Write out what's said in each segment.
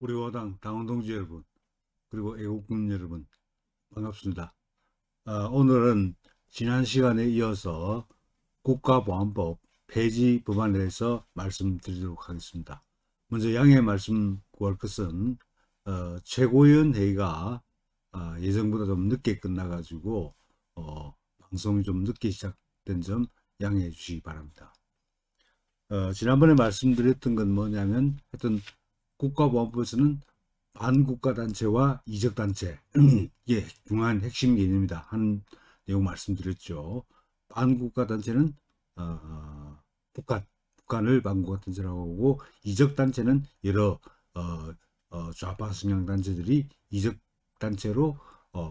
우리 와당 당원 동지 여러분, 그리고 애국군 여러분, 반갑습니다. 오늘은 지난 시간에 이어서 국가보안법 폐지 법안에 대해서 말씀드리도록 하겠습니다. 먼저 양해 말씀 구할 것은 최고위원 회의가 예정보다 좀 늦게 끝나가지고 방송이 좀 늦게 시작된 점 양해해 주시기 바랍니다. 지난번에 말씀드렸던 건 뭐냐면 하여튼 국가보안법에서는 반국가단체와 이적단체 이게 중요한 핵심 개념이다 하는 내용 말씀드렸죠. 반국가단체는 북한을 반국가단체라고 하고, 이적단체는 여러 좌파 성향 단체들이 이적단체로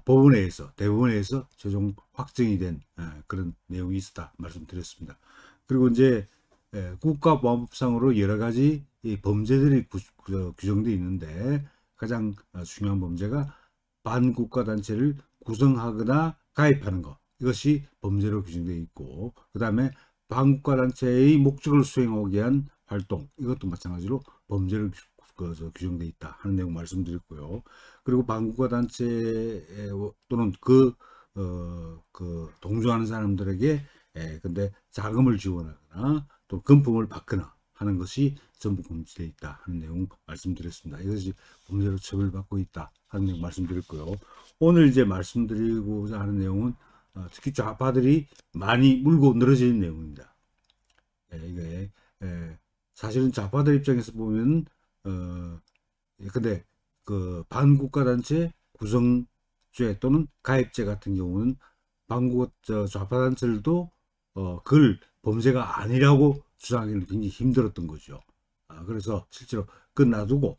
법원에서 대법원에서 최종 확정이 된 그런 내용이 있었다 말씀드렸습니다. 그리고 이제 국가보안법상으로 여러 가지 범죄들이 규정되어 있는데, 가장 중요한 범죄가 반국가단체를 구성하거나 가입하는 것, 이것이 범죄로 규정되어 있고, 그 다음에 반국가단체의 목적을 수행하기 위한 활동, 이것도 마찬가지로 범죄로 규정되어 있다 하는 내용 말씀드렸고요. 그리고 반국가단체 또는 그 동조하는 사람들에게 근데 자금을 지원하거나 또 금품을 받거나 하는 것이 전부 금지되어 있다 하는 내용 말씀드렸습니다. 이것이 범죄로 처벌받고 있다 하는 내용 말씀드렸고요. 오늘 이제 말씀드리고자 하는 내용은 특히 좌파들이 많이 물고 늘어지는 내용입니다. 이게 사실은 좌파들 입장에서 보면 근데 그 반국가단체 구성죄 또는 가입죄 같은 경우는 좌파단체들도 그걸 범죄가 아니라고 주장하기는 굉장히 힘들었던 거죠. 그래서 실제로 그 놔두고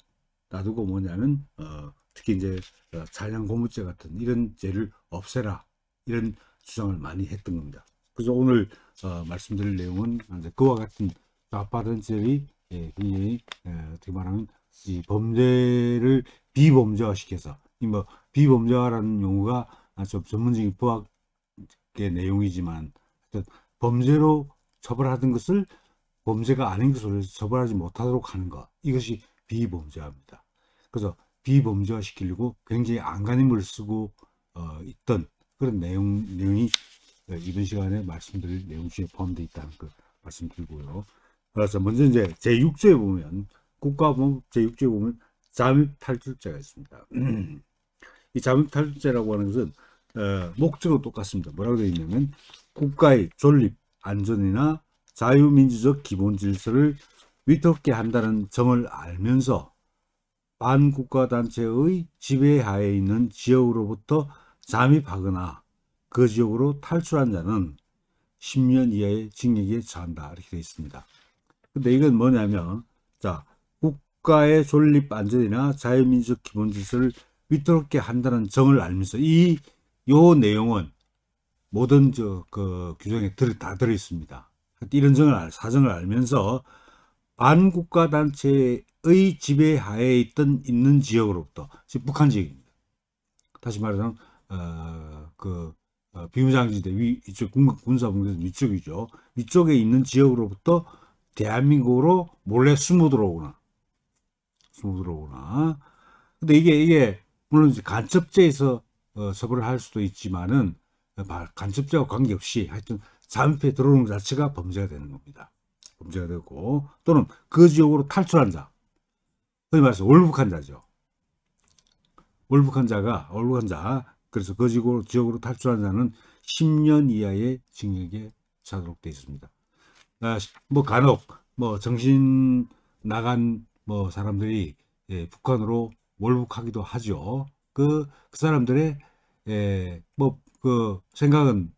뭐냐면 특히 이제 찬양 고무죄 같은 이런 죄를 없애라, 이런 주장을 많이 했던 겁니다. 그래서 오늘 말씀드릴 내용은 이제 그와 같은 좌파 단체들이 굉장히 어떻게 말하면 이 범죄를 비범죄화시켜서, 뭐 비범죄화라는 용어가 좀 전문적인 법학의 내용이지만 범죄로 처벌하던 것을 범죄가 아닌 것으로 처벌하지 못하도록 하는 것, 이것이 비범죄화입니다. 그래서 비범죄화 시키려고 굉장히 안간힘을 쓰고 있던 그런 내용이 이번 시간에 말씀드릴 내용 중에 포함되어 있다는 걸 말씀드리고요. 그래서 먼저 이제 제6조에 보면, 국가보안법 제6조에 보면 잠입탈출죄가 있습니다. 이 잠입탈출죄라고 하는 것은 목적은 똑같습니다. 뭐라고 되어 있냐면, 국가의 존립, 안전이나 자유민주적 기본 질서를 위태롭게 한다는 점을 알면서 반국가단체의 지배하에 있는 지역으로부터 잠입하거나 그 지역으로 탈출한 자는 10년 이하의 징역에 처한다, 이렇게 되어 있습니다. 근데 이건 뭐냐면, 자, 국가의 존립, 안전이나 자유민주적 기본 질서를 위태롭게 한다는 점을 알면서, 요 내용은 모든 규정에 다 들어 있습니다. 이런 사정을 알면서 반국가단체의 지배하에 있는 지역으로부터, 즉 북한 지역입니다. 다시 말하자면 비무장지대 이쪽 군사분계선 위쪽이죠. 위쪽에 있는 지역으로부터 대한민국으로 몰래 숨어 들어오거나. 근데 이게 물론 이제 간첩죄에서 처벌을 할 수도 있지만은, 간첩죄와 관계없이 하여튼 잠입해 들어오는 자체가 범죄가 되는 겁니다. 범죄가 되고, 또는 그 지역으로 탈출한 자, 흔히 말해서 월북한 자죠. 월북한 자, 그래서 그 지역으로 탈출한 자는 10년 이하의 징역에 처하도록 되어 있습니다. 뭐 간혹 정신 나간 사람들이 북한으로 월북하기도 하죠. 그 사람들의 생각은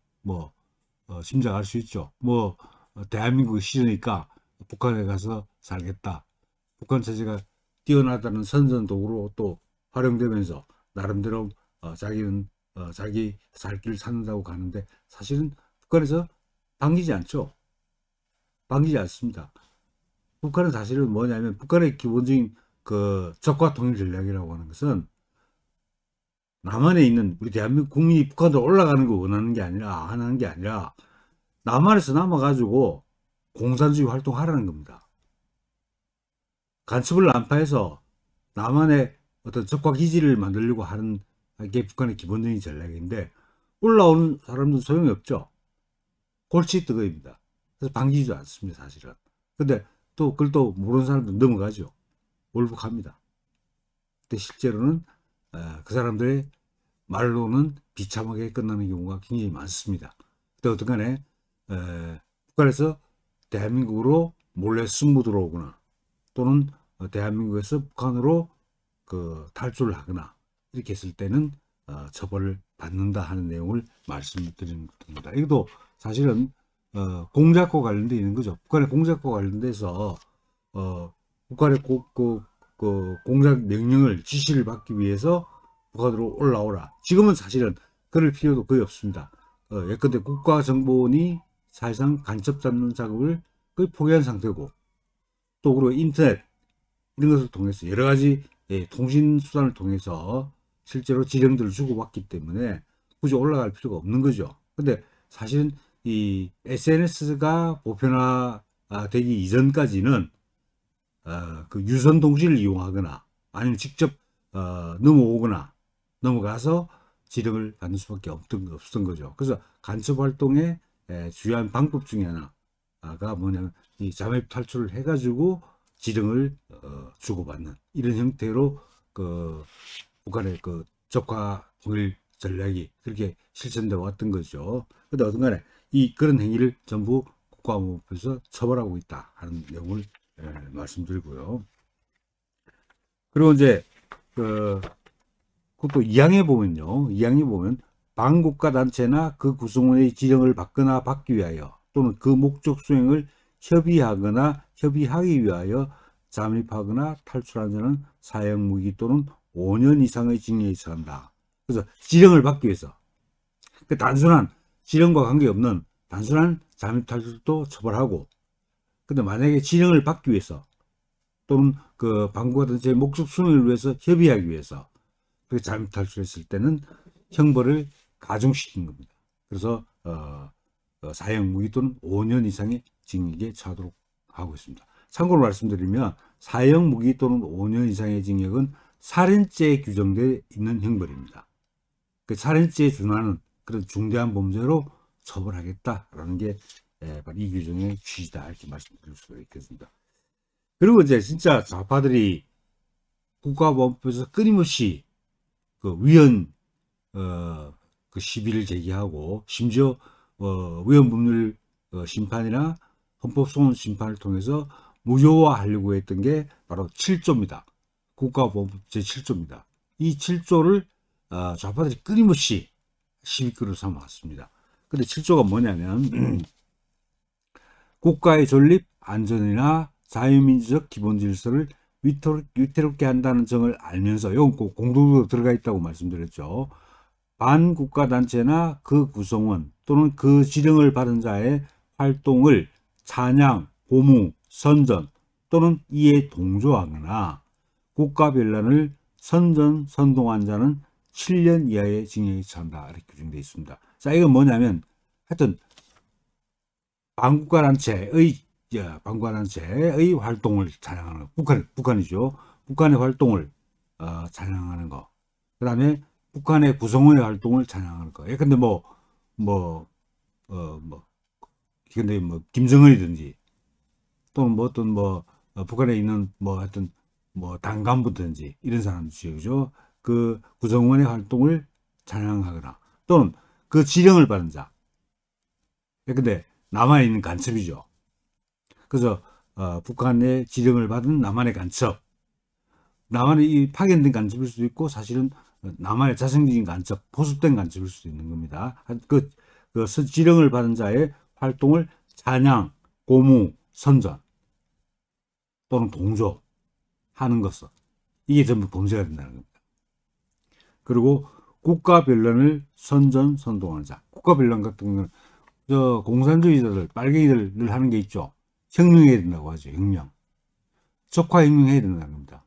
심장할 수 있죠. 대한민국이 싫으니까 북한에 가서 살겠다. 북한 체제가 뛰어나다는 선전도구로 또 활용되면서 나름대로 자기는 자기 살 길 찾는다고 가는데, 사실은 북한에서 반기지 않죠. 반기지 않습니다. 북한은 사실은 뭐냐면, 북한의 기본적인 적과 통일 전략이라고 하는 것은 남한에 있는 우리 대한민국 국민이 북한으로 올라가는 걸 원하는 게 아니라, 하는 게 아니라 남한에서 남아가지고 공산주의 활동하라는 겁니다. 간첩을 난파해서 남한의 어떤 적화 기지를 만들려고 하는 게 북한의 기본적인 전략인데, 올라오는 사람들은 소용이 없죠. 골치뜨거입니다. 그래서 반기지도 않습니다, 사실은. 근데 또 그걸 또 모르는 사람들은 넘어가죠. 월북합니다. 근데 실제로는 그 사람들의 말로는 비참하게 끝나는 경우가 굉장히 많습니다. 근데 어떤 간에 북한에서 대한민국으로 몰래 숨어 들어오거나, 또는 대한민국에서 북한으로 그 탈출을 하거나 이렇게 했을 때는 처벌을 받는다 하는 내용을 말씀드리는 겁니다. 이것도 사실은 공작과 관련되어 있는 거죠. 북한의 공작과 관련돼서 북한의 그 공작 명령을 지시를 받기 위해서 북한으로 올라오라. 지금은 사실은 그럴 필요도 거의 없습니다. 예컨대 국가정보원이 사실상 간첩 잡는 작업을 거의 포기한 상태고, 또 그리고 인터넷 이런 것을 통해서 여러 가지 통신 수단을 통해서 실제로 지령들을 주고받기 때문에 굳이 올라갈 필요가 없는 거죠. 근데 사실은 이 SNS가 보편화되기 이전까지는 그 유선 통신을 이용하거나 아니면 직접 넘어가서 지령을 받는 수밖에 없던 거죠. 그래서 간첩 활동의 주요한 방법 중에 하나가 뭐냐면 이 잠입 탈출을 해가지고 지령을 주고받는 이런 형태로 그 북한의 그 적화 통일 전략이 그렇게 실천되어 왔던 거죠. 근데 어떤 간에 그런 행위를 전부 국가안보법에서 처벌하고 있다 하는 내용을 말씀드리고요. 그리고 이제 그것도 2항에 보면요. 2항에 보면 반국가 단체나 그 구성원의 지령을 받거나 받기 위하여, 또는 그 목적 수행을 협의하기 위하여 잠입하거나 탈출한 자는 사형 무기 또는 5년 이상의 징역에 처한다. 그래서 지령을 받기 위해서, 그 단순한 지령과 관계없는 단순한 잠입 탈출도 처벌하고, 근데 만약에 지령을 받기 위해서, 또는 그 반국가 단체의 목적 수행을 위해서 협의하기 위해서 그 잠입 탈출했을 때는 형벌을 가중시킨 겁니다. 그래서 사형 무기 또는 5년 이상의 징역에 처하도록 하고 있습니다. 참고로 말씀드리면 사형 무기 또는 5년 이상의 징역은 살인죄에 규정되어 있는 형벌입니다. 그 살인죄에 준하는 그런 중대한 범죄로 처벌하겠다라는 게 바로 이 규정의 취지다, 이렇게 말씀드릴 수가 있겠습니다. 그리고 이제 진짜 좌파들이 국가보안법에서 끊임없이 그 위헌 그 시비를 제기하고, 심지어 위헌법률 심판이나 헌법소원 심판을 통해서 무효화하려고 했던 게 바로 7조입니다. 국가보안법 제7조입니다. 이 7조를 좌파들이 끊임없이 시비거리로 삼아왔습니다. 근데 7조가 뭐냐면 국가의 존립, 안전이나 자유민주적 기본 질서를 위태롭게 한다는 점을 알면서, 이건 꼭 공동으로 들어가 있다고 말씀드렸죠. 반국가단체나 그 구성원 또는 그 지령을 받은 자의 활동을 찬양, 고무, 선전 또는 이에 동조하거나 국가변란을 선동한 자는 7년 이하의 징역에 처한다, 이렇게 규정되어 있습니다. 자, 이건 뭐냐면 하여튼 반국가단체의 활동을 찬양하는 거, 북한이죠. 북한의 활동을 찬양하는 거. 그 다음에 북한의 구성원의 활동을 찬양하는 거. 예컨대 근데 김정은이든지, 또는 북한에 있는 하여튼 당 간부든지 이런 사람들이죠. 그죠? 그 구성원의 활동을 찬양하거나, 또는 그 지령을 받은 자. 근데 남한에 있는 간첩이죠. 그래서 북한의 지령을 받은 남한의 간첩, 남한의 이 파견된 간첩일 수도 있고, 사실은 남한의 자생적인 간첩, 보습된 간첩일 수도 있는 겁니다. 그 지령을 받은 자의 활동을 찬양, 고무, 선전 또는 동조하는 것은, 이게 전부 범죄가 된다는 겁니다. 그리고 국가변란을 선동하는 자. 국가변란 같은 경우는 공산주의자들, 빨갱이들 늘 하는 게 있죠. 혁명해야 된다고 하죠. 혁명. 적화혁명해야 된다는 겁니다.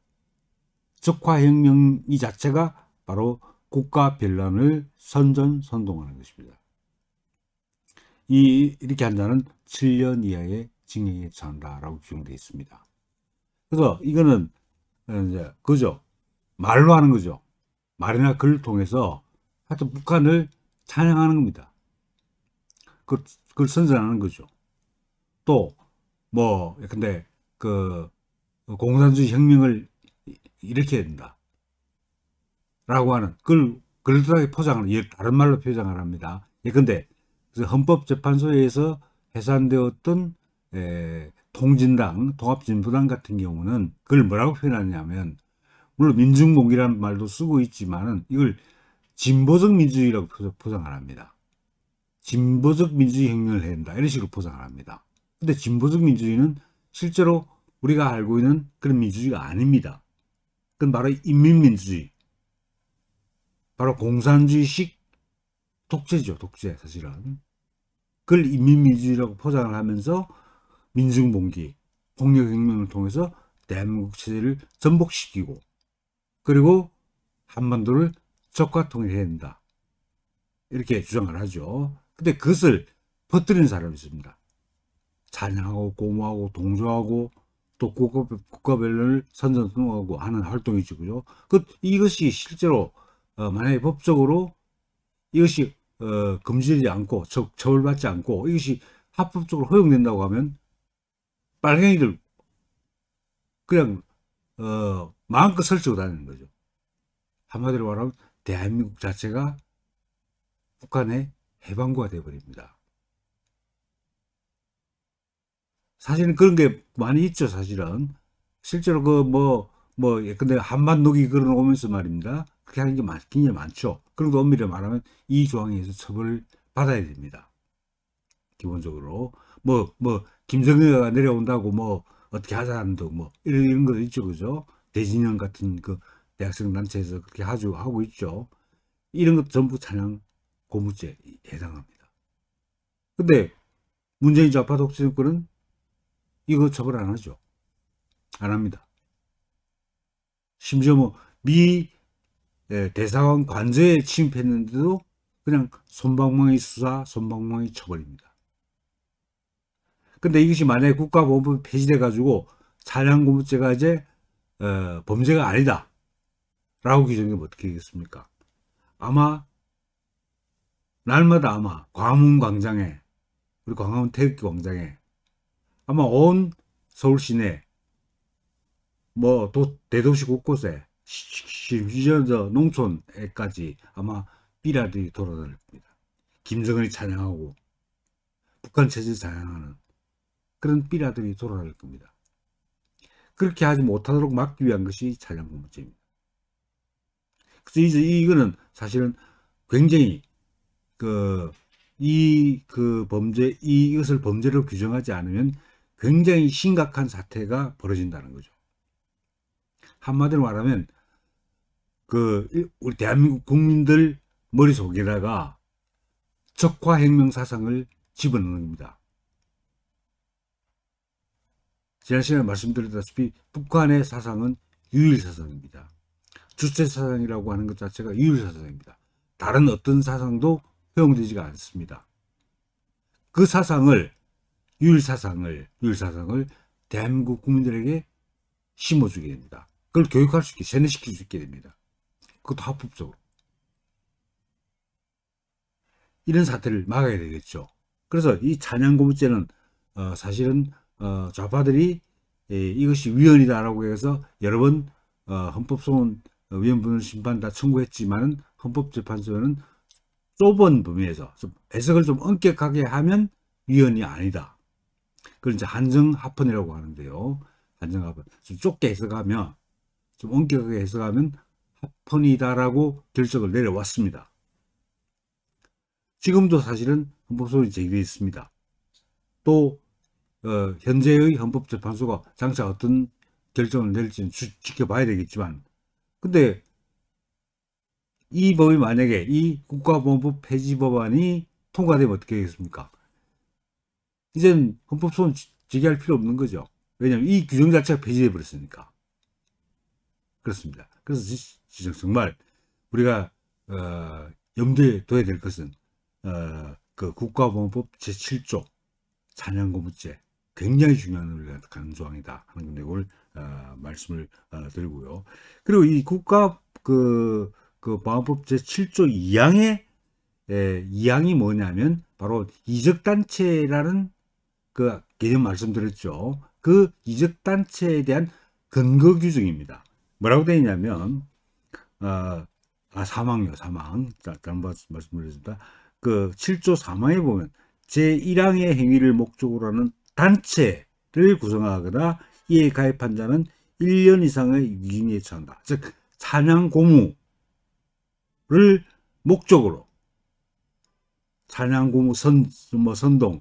적화혁명 이 자체가 바로 국가변란을 선동하는 것입니다. 이렇게 한 자는 7년 이하의 징역에 처한다라고 규정되어 있습니다. 그래서 이거는 이제 그죠. 말로 하는 거죠. 말이나 글을 통해서 하여튼 북한을 찬양하는 겁니다. 그걸 선전하는 거죠. 또 뭐 근데 그 공산주의 혁명을 일으켜야 된다 라고 하는 그걸 그럴듯하게 포장을 다른 말로 표장을 합니다. 예컨대 헌법재판소에서 해산되었던 통진당 통합진보당 같은 경우는 그걸 뭐라고 표현하냐면, 물론 민중공이라는 말도 쓰고 있지만은 이걸 진보적 민주주의라고 포장을 합니다. 진보적 민주주의 혁명을 해야 된다 이런 식으로 포장을 합니다. 근데 진보적 민주주의는 실제로 우리가 알고 있는 그런 민주주의가 아닙니다. 그건 바로 인민민주주의, 바로 공산주의식 독재죠. 독재. 사실은 그걸 인민민주주의라고 포장을 하면서 민중봉기, 폭력혁명을 통해서 대한민국 체제를 전복시키고, 그리고 한반도를 적화통일해야 된다 이렇게 주장을 하죠. 근데 그것을 퍼뜨리는 사람이 있습니다. 찬양하고 고무하고 동조하고 또 국가별론을 선전하고 하는 활동이죠. 그죠? 이것이 실제로 만약에 법적으로 이것이 금지되지 않고 처벌받지 않고 이것이 합법적으로 허용된다고 하면 빨갱이들 그냥 마음껏 설치고 다니는 거죠. 한마디로 말하면 대한민국 자체가 북한의 해방구가 되어버립니다. 사실은 그런 게 많이 있죠. 사실은 실제로 근데 한반도기 그러면서 말입니다. 그렇게 하는 게 굉장히 많죠. 그런데 엄밀히 말하면 이 조항에 의해서 처벌을 받아야 됩니다. 기본적으로 김정은이가 내려온다고 어떻게 하자는 등 이런 거 있죠. 그죠? 대진영 같은 그 대학생 단체에서 그렇게 하고 있죠. 이런 것 전부 찬양 고무죄에 해당합니다. 근데 문재인 좌파 독재 정권은 이거 처벌 안 하죠. 안 합니다. 심지어 미 대사관 관저에 침입했는데도 그냥 솜방망이 수사, 솜방망이 처벌입니다. 근데 이것이 만약에 국가보안법이 폐지돼 가지고 찬양고무죄가 이제 범죄가 아니다 라고 규정되면 어떻게 되겠습니까? 아마 날마다 아마 광화문 광장에, 우리 광화문 태극기 광장에 아마 온 서울 시내 대도시 곳곳에 심지어 농촌에까지 아마 삐라들이 돌아다닐 겁니다. 김정은이 찬양하고 북한 체제 찬양하는 그런 삐라들이 돌아다닐 겁니다. 그렇게 하지 못하도록 막기 위한 것이 찬양고무죄입니다. 그래서 이거는 사실은 굉장히 이것을 범죄로 규정하지 않으면 굉장히 심각한 사태가 벌어진다는 거죠. 한마디로 말하면 우리 대한민국 국민들 머릿속에다가 적화혁명 사상을 집어넣는 겁니다. 지난 시간에 말씀드렸다시피 북한의 사상은 유일사상입니다. 주체사상이라고 하는 것 자체가 유일사상입니다. 다른 어떤 사상도 허용되지가 않습니다. 그 사상을 유일사상을 대한민국 국민들에게 심어주게 됩니다. 그걸 교육할 수 있게, 세뇌시킬 수 있게 됩니다. 그것도 합법적으로. 이런 사태를 막아야 되겠죠. 그래서 이 찬양고무죄는 사실은 좌파들이 이것이 위헌이다라고 해서 여러 번 헌법소원 위헌부는 심판 다 청구했지만은 헌법재판소는 좁은 범위에서 좀 해석을 좀 엄격하게 하면 위헌이 아니다. 그걸 이제 한정합헌이라고 하는데요. 한정합헌. 좀 좁게 해석하면, 좀 엄격하게 해석하면 합헌이다라고 결정을 내려왔습니다. 지금도 사실은 헌법소원이 제기되어 있습니다. 또 현재의 헌법재판소가 장차 어떤 결정을 내릴지는 지켜봐야 되겠지만, 근데 이 법이 만약에 이 국가보안법 폐지 법안이 통과되면 어떻게 되겠습니까? 이젠 헌법소원 제기할 필요 없는 거죠. 왜냐하면 이 규정 자체가 폐지돼 버렸으니까. 그렇습니다. 그래서 정말 우리가 염두에 둬야 될 것은 그 국가보안법 제7조 찬양고무죄, 굉장히 중요한 논리가 가는 조항이다 하는 내용을 말씀을 드리고요. 그리고 이 국가 보안법 제7조 2항의 2항이 뭐냐면 바로 이적단체라는 그 개념 말씀드렸죠. 그 이적단체에 대한 근거 규정입니다. 뭐라고 되어 있냐면 사망요. 자, 잘못 말씀드렸습니다. 그 7조 3항에 보면 제1항의 행위를 목적으로 하는 단체를 구성하거나 이에 가입한 자는 1년 이상의 유기징역에 처한다. 즉 찬양 고무를 목적으로 찬양 고무 선동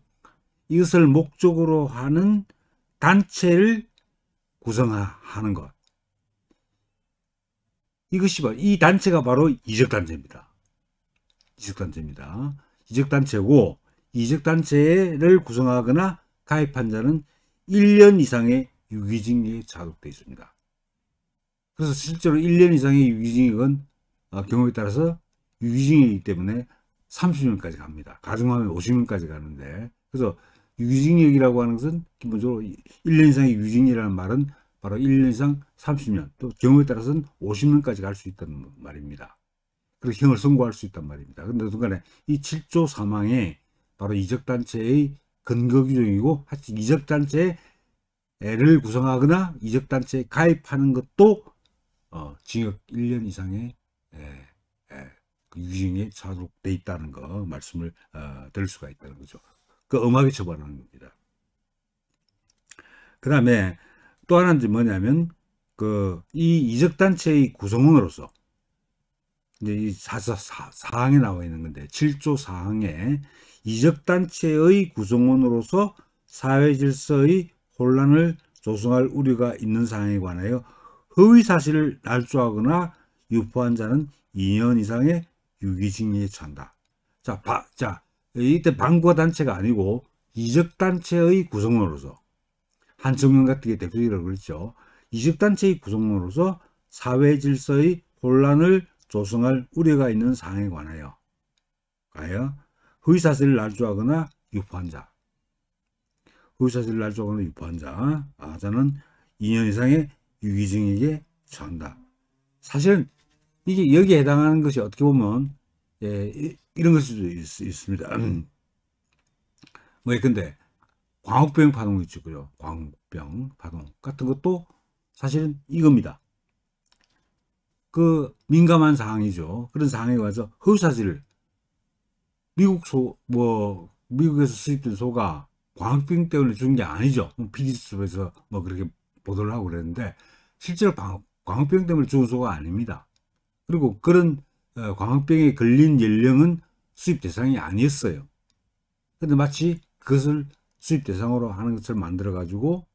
이것을 목적으로 하는 단체를 구성하는 것. 이것이 바로 이 단체가 바로 이적단체입니다. 이적단체고 이적단체를 구성하거나 가입한 자는 1년 이상의 유기징역에 자독되어 있습니다. 그래서 실제로 1년 이상의 유기징역은 경우에 따라서 유기징역이기 때문에 30년까지 갑니다. 가중하면 50년까지 가는데, 그래서 유기징역이라고 하는 것은 기본적으로 1년 이상의 유기징역이라는 말은 바로 1년 이상 30년, 또 경우에 따라서는 50년까지 갈 수 있다는 말입니다. 그래서 형을 선고할 수 있단 말입니다. 그런데 순간에 이 7조 3항에 바로 이적단체의 근거 규정이고, 하여튼 이적단체를 구성하거나 이적단체에 가입하는 것도 징역 1년 이상의 유기징역에 자독돼 있다는 거 말씀을 드릴 수가 있다는 거죠. 그 엄하게 처벌하는 겁니다. 그 다음에 또 하나는 뭐냐면 이 이적단체의 구성원으로서 이제 이 사항에 나와 있는 건데 7조 4항에 이적단체의 구성원으로서 사회질서의 혼란을 조성할 우려가 있는 사항에 관하여 허위사실을 날조하거나 유포한 자는 2년 이상의 유기징역에 처한다. 자, 이때 반구가 단체가 아니고 이적단체의 구성원으로서 한청년 같은 게 대표적이라고 그랬죠. 이적단체의 구성원으로서 사회질서의 혼란을 조성할 우려가 있는 사항에 관하여 허위사실을 날조하거나 유포한 자, 자는 2년 이상의 유기징역에 처한다. 사실은 이게 여기에 해당하는 것이 어떻게 보면 이런 것일 수도 있습니다. 뭐 예컨대 광우병 파동 있고요. 광우병 파동 같은 것도 사실은 이겁니다. 그 민감한 사항이죠. 그런 상황에 와서 허위사실을 미국에서 수입된 소가 광우병 때문에 죽은 게 아니죠. PD수첩에서 뭐 그렇게 보도를 하고 그랬는데 실제로 광우병 때문에 죽은 소가 아닙니다. 그리고 그런 광우병에 걸린 연령은 수입 대상이 아니었어요. 근데 마치 그것을 수입 대상으로 하는 것을 만들어 가지고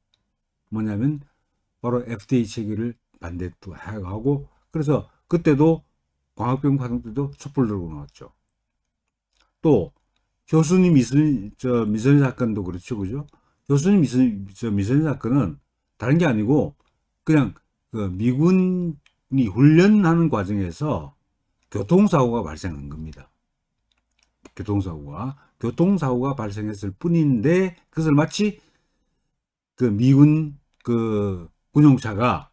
뭐냐면 바로 FDA 체계를 반대하고, 그래서 그때도 광우병 파동 때도 촛불 들고 나왔죠. 또 교수님 미선이 사건도 그렇죠, 그죠? 교수님 미선이 사건은 다른 게 아니고 그냥 미군이 훈련하는 과정에서 교통사고가 발생한 겁니다. 교통사고가 발생했을 뿐인데 그것을 마치 그 미군 군용차가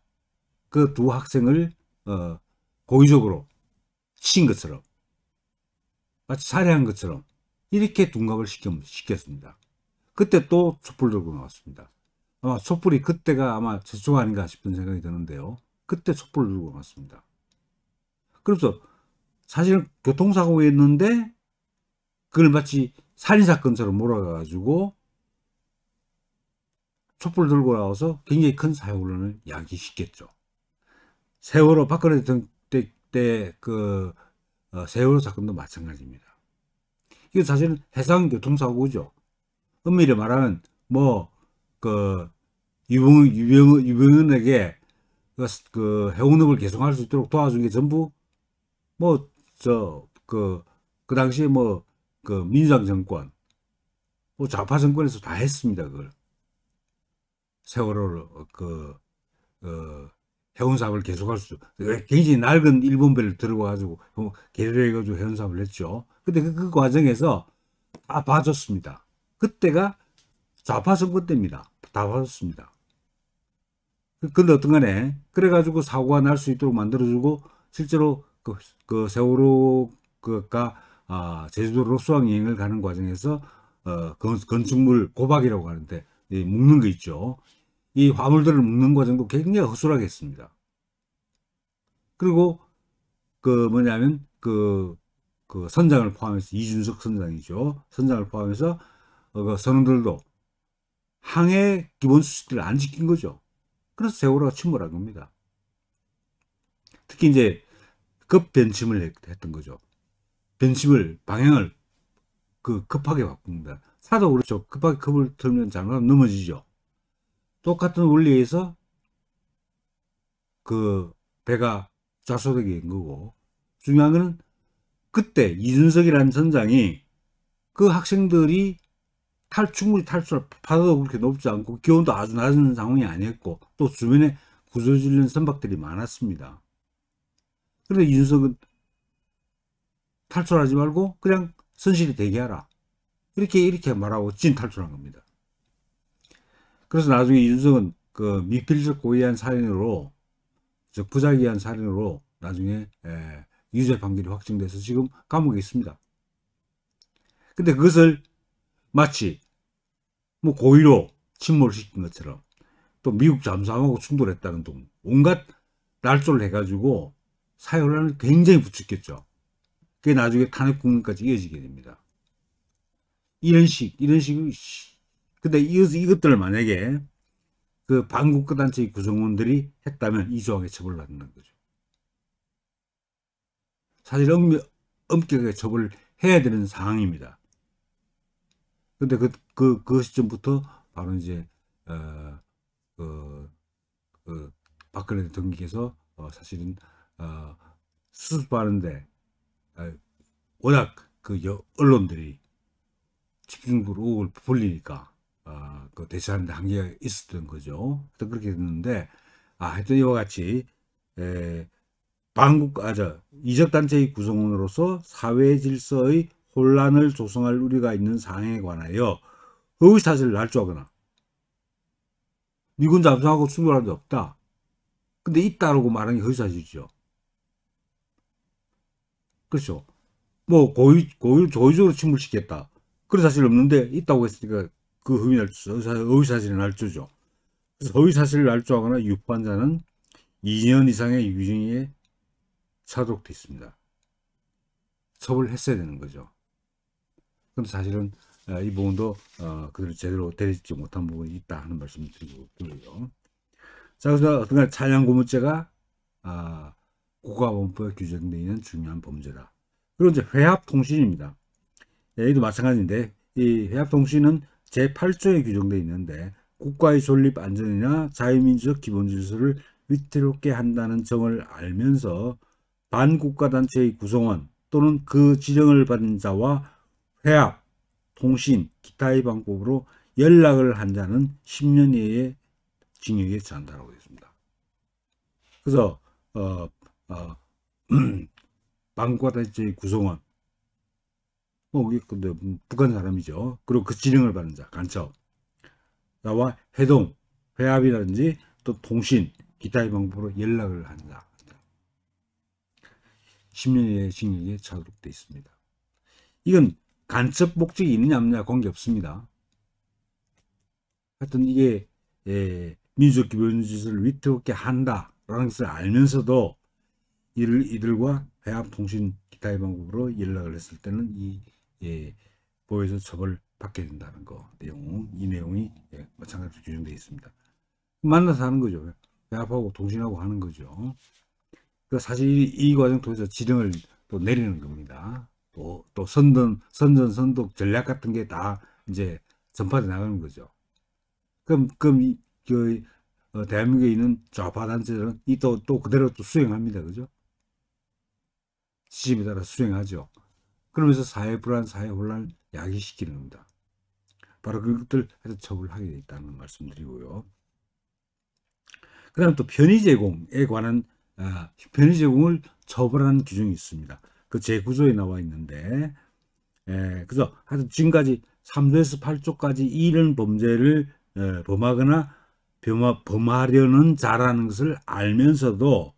그 두 학생을 고의적으로 친 것처럼, 마치 살해한 것처럼 이렇게 둔갑을 시켰습니다. 그때 또 촛불 들고 나왔습니다. 아마 촛불이 그때가 아마 최초 아닌가 싶은 생각이 드는데요. 그때 촛불 들고 나왔습니다. 그래서 사실은 교통사고였는데 그걸 마치 살인사건처럼 몰아가지고 촛불 들고 나와서 굉장히 큰 사회혼란을 야기시켰죠. 세월호 박근혜 대통령 때 세월호 사건도 마찬가지입니다. 이거 사실은 해상교통사고죠. 엄밀히 말하면 유병헌에게 해운업을 계속할 수 있도록 도와준 게 전부 그 당시에 민주당 정권, 좌파 정권에서 다 했습니다. 그걸 세월호를 해운 사업을 계속할 수, 굉장히 낡은 일본배를 들어가지고 개조해가지고 해운 사업을 했죠. 근데 그 과정에서 다 봐줬습니다. 그때가 좌파 선거 때입니다. 다 받았습니다. 근데 어떤 간에 그래가지고 사고가 날 수 있도록 만들어주고 실제로 그 세월호가 제주도로 수학여행을 가는 과정에서 건축물 고박이라고 하는데 묶는 거 있죠. 이 화물들을 묶는 과정도 굉장히 허술하게 했습니다. 그리고 그 뭐냐면 그 선장을 포함해서 이준석 선장이죠. 선장을 포함해서 그 선원들도 항해 기본 수칙들을 안 지킨 거죠. 그래서 세월호가 침몰한 겁니다. 특히 이제 급 변침을 했던 거죠. 방향을 급하게 바꿉니다. 사도 그렇죠. 급하게 급을 틀면 잘못 넘어지죠. 똑같은 원리에서 그 배가 좌초되게 된 거고, 중요한 거는 그때 이준석이라는 선장이 그 학생들이 충분히 탈출, 파도도 그렇게 높지 않고 기온도 아주 낮은 상황이 아니었고 또 주변에 구조질련 선박들이 많았습니다. 그런데 이준석은 탈출하지 말고 그냥 선실이 대기하라, 이렇게 말하고 진 탈출한 겁니다. 그래서 나중에 이준석은 그 미필적 고의한 살인으로, 즉 부작위한 살인으로 나중에 유죄 판결이 확정돼서 지금 감옥에 있습니다. 근데 그것을 마치 뭐 고의로 침몰시킨 것처럼 또 미국 잠수함하고 충돌했다는 등 온갖 날조를 해가지고 사회혼란을 굉장히 부추겼죠. 그게 나중에 탄핵 국면까지 이어지게 됩니다. 이런 식으로. 근데 이것들을 만약에 그 반국가단체의 구성원들이 했다면 이 조항에 처벌받는 거죠. 사실 엄격하게 처벌을 해야 되는 상황입니다. 근데 그 시점부터 바로 이제 박근혜 대통령께서 사실은 수습하는데 워낙 언론들이 집중적으로 의혹을 벌리니까 대처하는데 한계가 있었던 거죠. 그렇게 됐는데 하여튼 이와 같이 이적단체의 구성원으로서 사회 질서의 혼란을 조성할 우려가 있는 사항에 관하여 허위사실을 날조하거나 미군 잠수함하고 충돌한 적 없다. 근데 있다라고 말하는 게 허위사실이죠. 그렇죠. 뭐 고의적으로 침몰시켰다, 그런 사실 없는데 있다고 했으니까 그 허위사실의 날조죠. 그래서 허위사실을 날조하거나 유포한 자는 2년 이상의 유징에 차도록 있습니다. 처벌했어야 되는 거죠. 그런데 사실은 이 부분도 그대로 제대로 대리지 못한 부분이 있다 하는 말씀을 드리고요. 자, 그래서 어떤 차량 고무죄가 국가보안법에 규정되어 있는 중요한 범죄다. 그리고 이제 회합통신입니다. 여기도 마찬가지인데 이 회합통신은 제8조에 규정되어 있는데 국가의 존립 안전이나 자유민주적 기본질서를 위태롭게 한다는 점을 알면서 반국가단체의 구성원 또는 그 지령을 받은 자와 회합, 통신, 기타의 방법으로 연락을 한 자는 10년 이하의 징역에 처한다라고 되어 있습니다. 그래서 반국가단체의 구성원, 근데 북한 사람이죠. 그리고 그 지령을 받은 자, 간첩, 나와 회동, 회합이라든지 또 통신, 기타의 방법으로 연락을 한 자, 10년 이하의 징역에 처하도록 되어 있습니다. 이건 간첩 목적이 있느냐 없느냐 관계없습니다. 하여튼 이게 민주적 기본질서를 위태롭게 한다라는 것을 알면서도 이들과 회합, 통신, 기타의 방법으로 연락을 했을 때는 이 법에서 처벌받게 된다는 거 이 내용이 마찬가지로 규정되어 있습니다. 만나서 하는 거죠. 회합하고 통신하고 하는 거죠. 사실 이 과정 통해서 지령을 또 내리는 겁니다. 또 선전선독 전략 같은 게 다 이제 전파돼 나가는 거죠. 그럼 대한민국에 있는 좌파 단체들은 또 그대로 또 수행합니다. 그죠? 지침에 따라 수행하죠. 그러면서 사회 불안, 사회 혼란을 야기시키는 겁니다. 바로 그것들 처벌하게 되어 있다는 말씀드리고요. 그 다음 또 편의 제공에 관한 편의 제공을 처벌하는 규정이 있습니다. 그 제9조에 나와 있는데, 그래서 하여튼 지금까지 3조에서 8조까지 이런 범죄를 범하거나 범하려는 자라는 것을 알면서도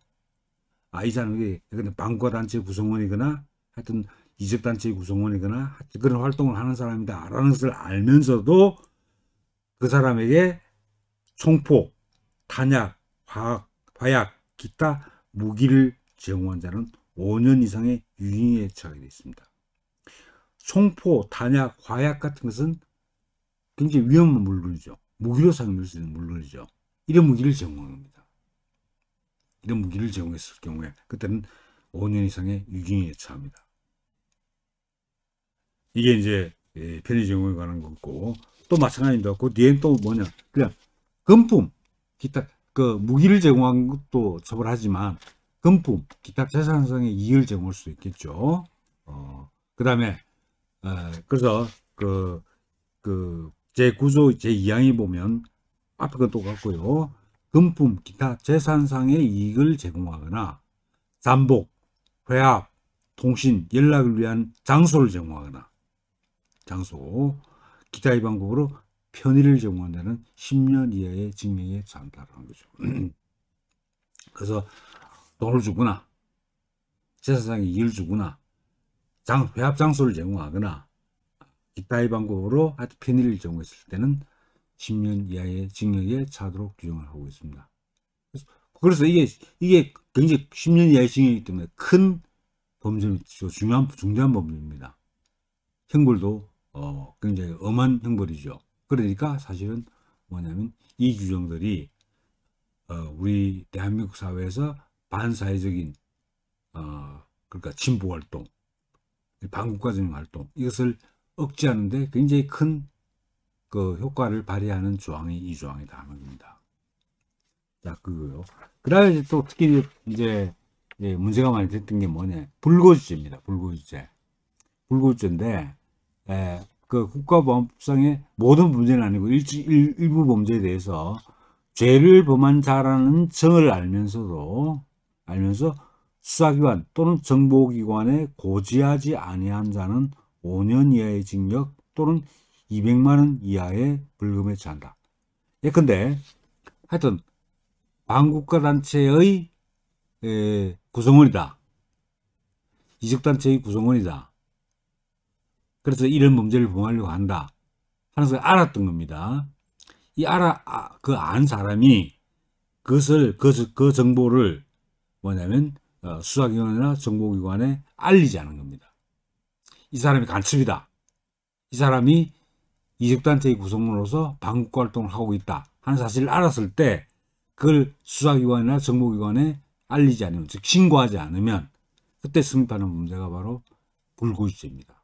이 사람이 반국가 단체 구성원이거나 하여튼 이적 단체의 구성원이거나 그런 활동을 하는 사람이다라는 것을 알면서도 그 사람에게 총포, 탄약, 화약, 기타 무기를 제공한 자는 5년 이상의 유刑에 처하게 되어 있습니다. 총포, 탄약, 화약 같은 것은 굉장히 위험한 물건이죠. 무기로 사용될 수 있는 물건이죠. 이런 무기를 제공한 겁니다. 이런 무기를 제공했을 경우에 그때는 5년 이상의 유刑에 처합니다. 이게 이제 편의 제공에 관한 거고, 또 마찬가지입니다. 그 뒤엔 또 뭐냐, 그냥 금품, 기타 그 무기를 제공한 것도 처벌하지만 금품, 기타 재산상의 이익을 제공할 수 있겠죠. 그 다음에 그래서 그 제9조 제2항에 보면 앞에 건 똑같고요. 금품, 기타 재산상의 이익을 제공하거나 잠복, 회합, 통신, 연락을 위한 장소를 제공하거나 장소, 기타의 방법으로 편의를 제공한 자는 10년 이하의 징역에 처한다는 거죠. 그래서 돈을 주거나 재산상의 이익을 주거나 회합 장소를 제공하거나 기타의 방법으로 하여튼 편의를 제공했을 때는 10년 이하의 징역에 처하도록 규정을 하고 있습니다. 그래서 이게 굉장히 10년 이하의 징역이기 때문에 큰 범죄죠. 중대한 범죄입니다. 형벌도 굉장히 엄한 형벌이죠. 그러니까 사실은 뭐냐면 이 규정들이 우리 대한민국 사회에서 반사회적인 그러니까 진보 활동, 반국가적인 활동 이것을 억제하는데 굉장히 큰 그 효과를 발휘하는 조항이 이 조항이다 하는 겁니다. 자, 그거요. 그다음에 또 특히 이제 문제가 많이 됐던 게 뭐냐, 불거주죄입니다. 불거주죄인데 그 국가보안법상의 모든 범죄는 아니고 일부 범죄에 대해서 죄를 범한 자라는 정을 알면서 수사기관 또는 정보기관에 고지하지 아니한 자는 5년 이하의 징역 또는 200만 원 이하의 벌금에 처한다. 예컨대 하여튼 반국가 단체의 구성원이다. 이적단체의 구성원이다. 그래서 이런 범죄를 범하려고 한다 하는 것을 알았던 겁니다. 그 안 사람이 그 정보를 뭐냐면 수사기관이나 정보기관에 알리지 않은 겁니다. 이 사람이 간첩이다. 이 사람이 이적단체의 구성원으로서 반국가 활동을 하고 있다 하는 사실을 알았을 때 그걸 수사기관이나 정보기관에 알리지 않으면, 즉 신고하지 않으면 그때 성립하는 범죄가 바로 불구주죄입니다.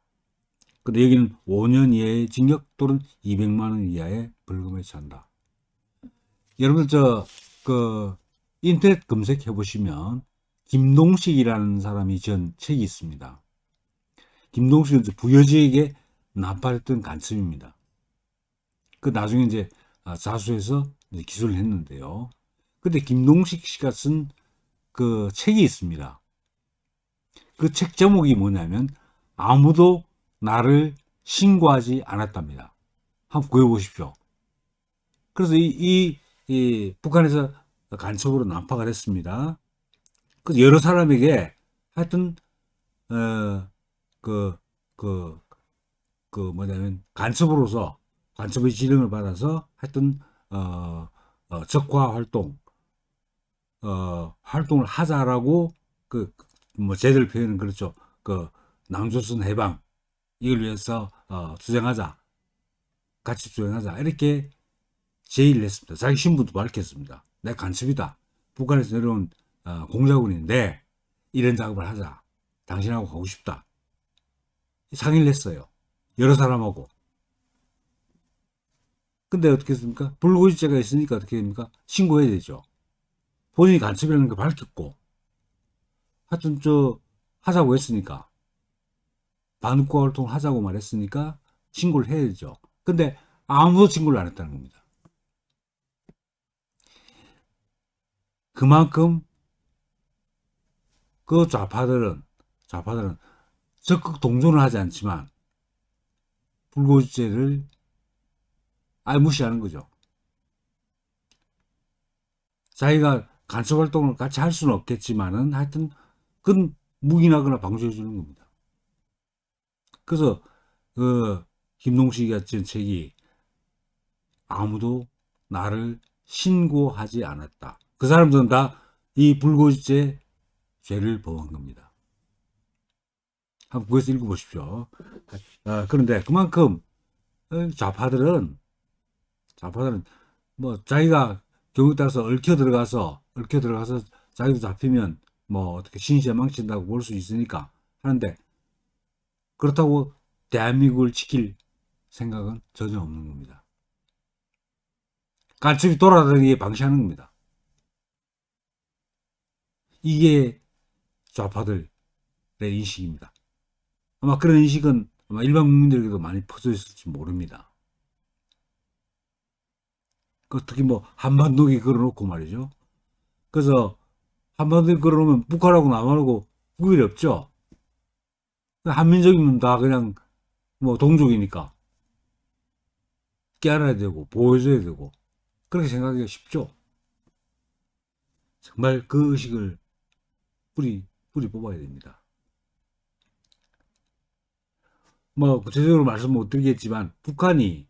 근데 여기는 5년 이하의 징역 또는 200만 원 이하의 벌금에 처한다. 여러분들 인터넷 검색해 보시면 김동식이라는 사람이 전 책이 있습니다. 김동식은 부여지에게 나팔했던 간첩입니다. 그 나중에 이제 자수해서 이제 기소를 했는데요. 근데 김동식 씨가 쓴 그 책이 있습니다. 그 책 제목이 뭐냐면 아무도 나를 신고하지 않았답니다. 한번 구해보십시오. 그래서 이 북한에서 간첩으로 난파가 됐습니다. 그 여러 사람에게 하여튼 뭐냐면 간첩으로서 간첩의 지령을 받아서 하여튼 적화 활동을 하자라고 뭐 제들 표현은 그렇죠. 남조선 해방 이걸 위해서 투쟁하자, 같이 투쟁하자 이렇게 제의를 했습니다. 자기 신분도 밝혔습니다. 내가 간첩이다. 북한에서 내려온 공작원인데 이런 작업을 하자. 당신하고 가고 싶다. 상의를 했어요. 여러 사람하고. 근데 어떻게 했습니까? 불구주죄가 있으니까 어떻게 됩니까? 신고해야 되죠. 본인이 간첩이라는 걸 밝혔고 하여튼 하자고 했으니까 반국가 활동을 하자고 말했으니까 신고를 해야 되죠. 근데 아무도 신고를 안 했다는 겁니다. 그만큼 그 좌파들은 적극 동조는 하지 않지만 불구제를 아예 무시하는 거죠. 자기가 간첩 활동을 같이 할 수는 없겠지만은 하여튼 그건 묵인하거나 방조해 주는 겁니다. 그래서 그 김동식이가 쓴 책이 아무도 나를 신고하지 않았다. 그 사람들은 다 이 불구제 죄를 범한 겁니다. 한번 그것을 읽어보십시오. 그런데 그만큼 좌파들은 뭐 자기가 경우에 따라서 얽혀 들어가서 자기도 잡히면 뭐 어떻게 신세 망친다고 볼 수 있으니까 하는데, 그렇다고 대한민국을 지킬 생각은 전혀 없는 겁니다. 간첩이 돌아다니게 방치하는 겁니다. 이게 좌파들의 인식입니다. 아마 그런 인식은 아마 일반 국민들에게도 많이 퍼져 있을지 모릅니다. 특히 뭐 한반도에 걸어놓고 말이죠. 그래서 한반도에 걸어놓으면 북한하고 남한하고 구별이 없죠. 한민족이면 다 그냥 뭐 동족이니까 깨알아야 되고 보호해줘야 되고 그렇게 생각하기가 쉽죠. 정말 그 의식을 뿌리 뽑아야 됩니다. 뭐 구체적으로 말씀 못 드리겠지만 북한이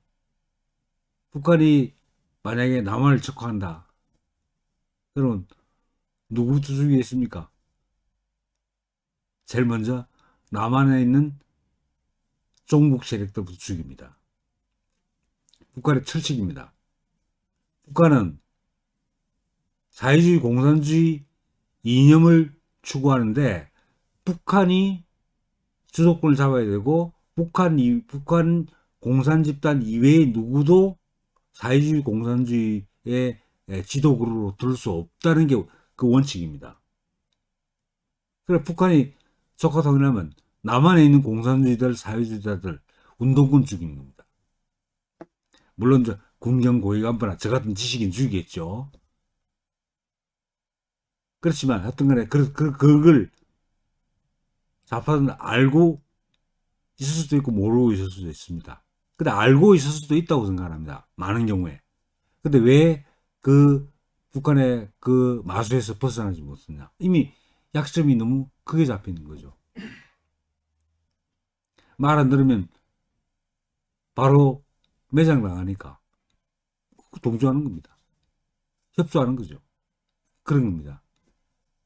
만약에 남한을 척화한다 그러면 누구부터 죽이겠습니까? 제일 먼저 남한에 있는 종북 세력들부터 죽입니다. 북한의 철칙입니다. 북한은 사회주의 공산주의 이념을 추구하는데 북한이 주도권을 잡아야 되고 북한 공산 집단 이외의 누구도 사회주의 공산주의의 지도그룹으로 들 수 없다는 게 그 원칙입니다. 그래 북한이 적화통일하면 남한에 있는 공산주의자들, 사회주의자들, 운동권 죽이는 겁니다. 물론 군경 고위간부나 저 같은 지식인 죽이겠죠. 그렇지만 하여튼 간에 그걸 좌파는 알고 있을 수도 있고 모르고 있을 수도 있습니다. 근데 알고 있을 수도 있다고 생각합니다. 많은 경우에. 근데 왜 그 북한의 그 마수에서 벗어나지 못했냐. 이미 약점이 너무 크게 잡히는 거죠. 말 안 들으면 바로 매장당하니까 동조하는 겁니다. 협조하는 거죠. 그런 겁니다.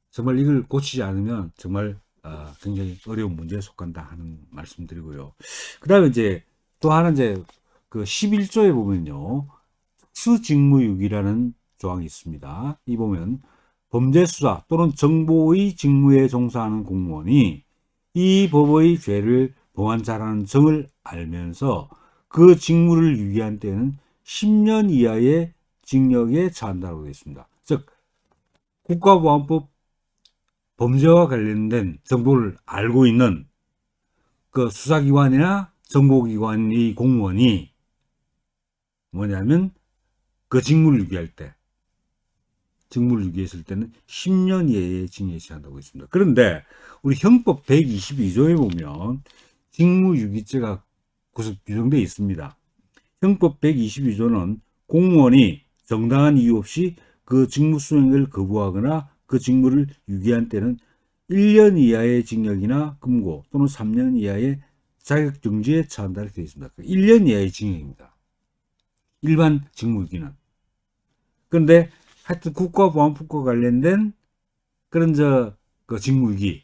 정말 이걸 고치지 않으면 정말 굉장히 어려운 문제에 속한다 하는 말씀드리고요. 그 다음에 이제 또 하나 이제 그 11조에 보면요. 특수직무유기라는 조항이 있습니다. 이 보면 범죄수사 또는 정보의 직무에 종사하는 공무원이 이 법의 죄를 범한 자라는 점을 알면서 그 직무를 유기한 때는 10년 이하의 징역에 처한다고 되어 있습니다. 즉 국가보안법 범죄와 관련된 정보를 알고 있는 그 수사기관이나 정보기관의 공무원이 뭐냐면 그 직무를 유기했을 때는 10년 이하의 징역에 처한다고 있습니다. 그런데 우리 형법 122조에 보면 직무유기죄가 규정되어 있습니다. 형법 122조는 공무원이 정당한 이유 없이 그 직무 수행을 거부하거나 그 직무를 유기한 때는 1년 이하의 징역이나 금고 또는 3년 이하의 자격정지에 처한다 이렇게 되어 있습니다. 1년 이하의 징역입니다. 일반 직무유기는. 그런데 하여튼 국가보안법과 관련된 그런 그 직무유기는